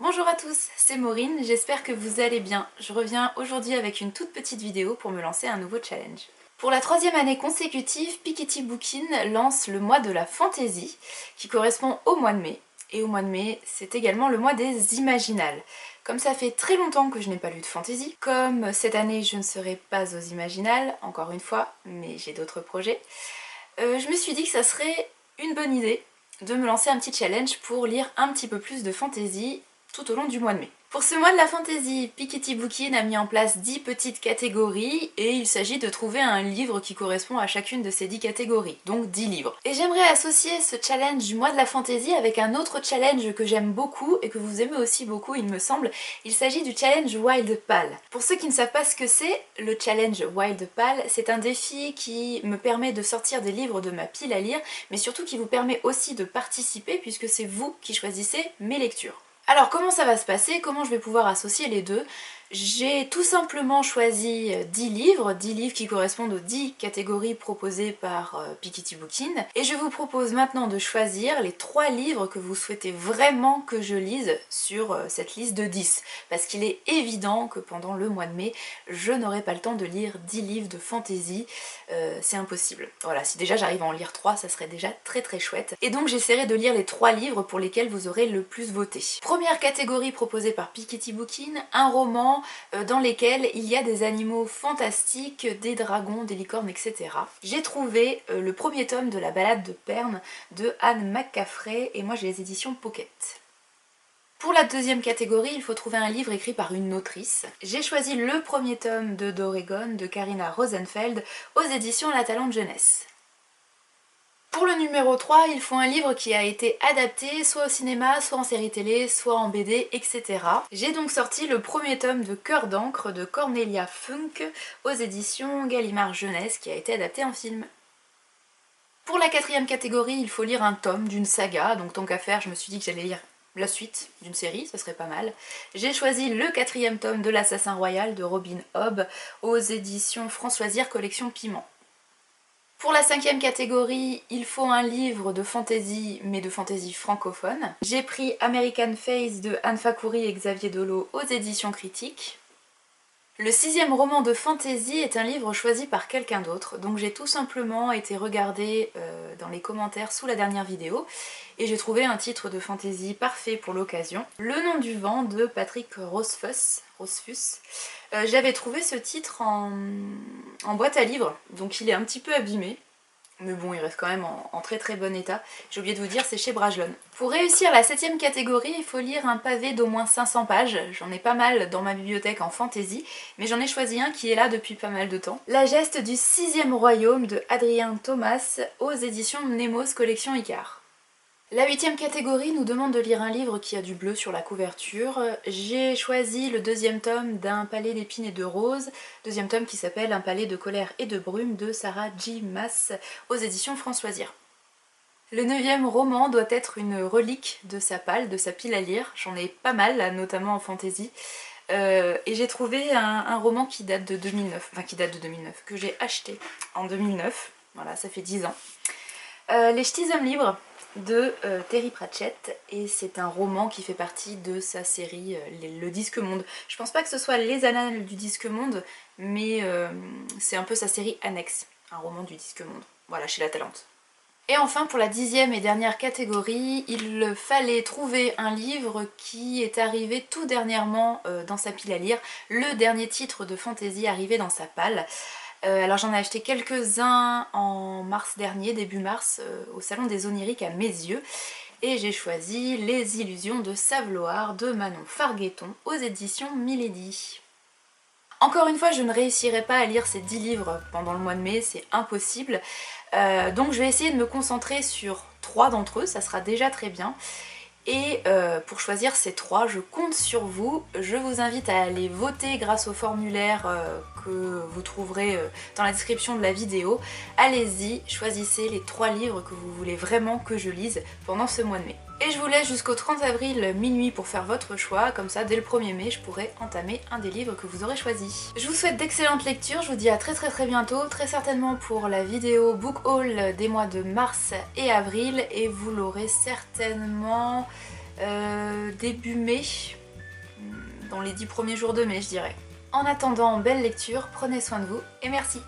Bonjour à tous, c'est Maureen, j'espère que vous allez bien. Je reviens aujourd'hui avec une toute petite vidéo pour me lancer un nouveau challenge. Pour la troisième année consécutive, Piketty Bookin lance le mois de la fantaisie, qui correspond au mois de mai. Et au mois de mai, c'est également le mois des imaginales. Comme ça fait très longtemps que je n'ai pas lu de fantaisie, comme cette année je ne serai pas aux imaginales, encore une fois, mais j'ai d'autres projets, je me suis dit que ça serait une bonne idée de me lancer un petit challenge pour lire un petit peu plus de fantaisie tout au long du mois de mai. Pour ce mois de la fantaisie, Piketty Bookin a mis en place 10 petites catégories et il s'agit de trouver un livre qui correspond à chacune de ces 10 catégories, donc 10 livres. Et j'aimerais associer ce challenge du mois de la fantaisie avec un autre challenge que j'aime beaucoup et que vous aimez aussi beaucoup il me semble, il s'agit du challenge Wild Pal. Pour ceux qui ne savent pas ce que c'est, le challenge Wild Pal, c'est un défi qui me permet de sortir des livres de ma pile à lire, mais surtout qui vous permet aussi de participer puisque c'est vous qui choisissez mes lectures. Alors comment ça va se passer? Comment je vais pouvoir associer les deux? J'ai tout simplement choisi 10 livres qui correspondent aux 10 catégories proposées par Piketty Bookin. Et je vous propose maintenant de choisir les 3 livres que vous souhaitez vraiment que je lise sur cette liste de 10. Parce qu'il est évident que pendant le mois de mai, je n'aurai pas le temps de lire 10 livres de fantasy. C'est impossible. Voilà, si déjà j'arrive à en lire 3, ça serait déjà très très chouette. Et donc j'essaierai de lire les 3 livres pour lesquels vous aurez le plus voté. Première catégorie proposée par Piketty Bookin, un roman dans lesquels il y a des animaux fantastiques, des dragons, des licornes, etc. J'ai trouvé le premier tome de la Ballade de Pern de Anne McCaffrey et moi j'ai les éditions Pocket. Pour la deuxième catégorie, il faut trouver un livre écrit par une autrice. J'ai choisi le premier tome de Doregon de Karina Rosenfeld aux éditions La Talente Jeunesse. Pour le numéro 3, il faut un livre qui a été adapté soit au cinéma, soit en série télé, soit en BD, etc. J'ai donc sorti le premier tome de Cœur d'encre de Cornelia Funk aux éditions Gallimard Jeunesse qui a été adapté en film. Pour la quatrième catégorie, il faut lire un tome d'une saga, donc tant qu'à faire, je me suis dit que j'allais lire la suite d'une série, ça serait pas mal. J'ai choisi le 4e tome de l'Assassin Royal de Robin Hobb aux éditions Françoisière Collection Piment. Pour la 5e catégorie, il faut un livre de fantasy, mais de fantasy francophone. J'ai pris American Face de Anne Fakhouri et Xavier Dolo aux éditions Critiques. Le 6e roman de fantasy est un livre choisi par quelqu'un d'autre, donc j'ai tout simplement été regarder dans les commentaires sous la dernière vidéo et j'ai trouvé un titre de fantasy parfait pour l'occasion. Le nom du vent de Patrick Rothfuss. J'avais trouvé ce titre en boîte à livres, donc il est un petit peu abîmé. Mais bon, il reste quand même en très très bon état. J'ai oublié de vous dire, c'est chez Brajlon. Pour réussir la 7e catégorie, il faut lire un pavé d'au moins 500 pages. J'en ai pas mal dans ma bibliothèque en fantasy, mais j'en ai choisi un qui est là depuis pas mal de temps. La geste du 6e royaume de Adrien Thomas aux éditions Nemos Collection Icare. La 8e catégorie nous demande de lire un livre qui a du bleu sur la couverture. J'ai choisi le 2e tome d'Un palais d'épines et de roses, 2e tome qui s'appelle Un palais de colère et de brume de Sarah J. Maas aux éditions Françoisière. Le 9e roman doit être une relique de sa pile à lire, j'en ai pas mal, notamment en fantasy. Et j'ai trouvé un roman qui date de 2009, que j'ai acheté en 2009, voilà, ça fait 10 ans. Les Ch'tis hommes libres de Terry Pratchett et c'est un roman qui fait partie de sa série Le Disque Monde. Je pense pas que ce soit les annales du Disque Monde, mais c'est un peu sa série annexe, un roman du Disque Monde, voilà, chez La Talente. Et enfin, pour la 10e et dernière catégorie, il fallait trouver un livre qui est arrivé tout dernièrement dans sa pile à lire, le dernier titre de fantasy arrivé dans sa palle. Alors j'en ai acheté quelques-uns en mars dernier, début mars, au salon des oniriques à Mézieux. Et j'ai choisi Les illusions de Savloir de Manon Fargueton aux éditions Milady. Encore une fois, je ne réussirai pas à lire ces 10 livres pendant le mois de mai, c'est impossible. Donc je vais essayer de me concentrer sur 3 d'entre eux, ça sera déjà très bien. Et pour choisir ces 3, je compte sur vous. Je vous invite à aller voter grâce au formulaire que vous trouverez dans la description de la vidéo. Allez-y, choisissez les 3 livres que vous voulez vraiment que je lise pendant ce mois de mai. Et je vous laisse jusqu'au 30 avril minuit pour faire votre choix, comme ça dès le 1er mai je pourrai entamer un des livres que vous aurez choisi. Je vous souhaite d'excellentes lectures, je vous dis à très bientôt, très certainement pour la vidéo book haul des mois de mars et avril, et vous l'aurez certainement début mai, dans les 10 premiers jours de mai je dirais. En attendant, belle lecture, prenez soin de vous et merci.